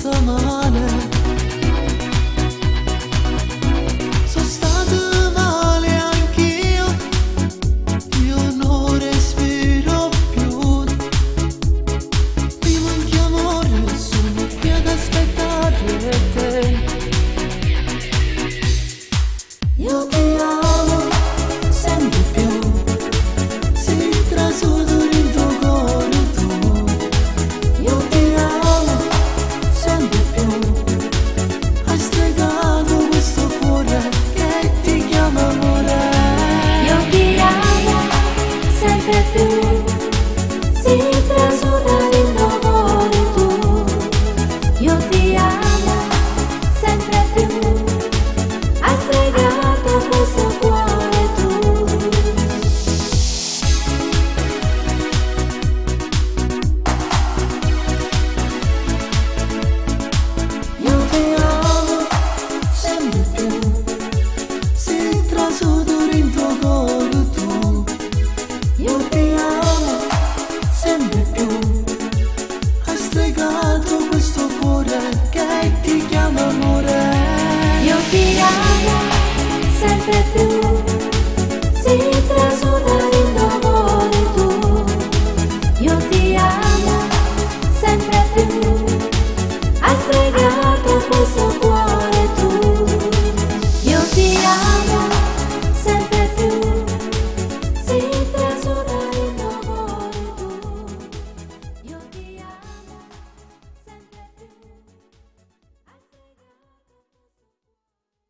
stata male, sono stata male anch'io, io non respiro più. Prima che amore, sono qui ad aspettare te. Io ti amo sempre più, si trasuda il tuo cuore tu. Io ti amo sempre più, hai stregato questo cuore che ti chiama amore. Io ti amo sempre più, si trasuda il tuo cuore tu. Io ti amo sempre più, hai stregato questo cuore tu. Io ti amo sempre più, si trasuda il tuo cuore tu. Io ti amo sempre più, hai stregato questo cuore che ti chiama amore. Io ti amo sempre più,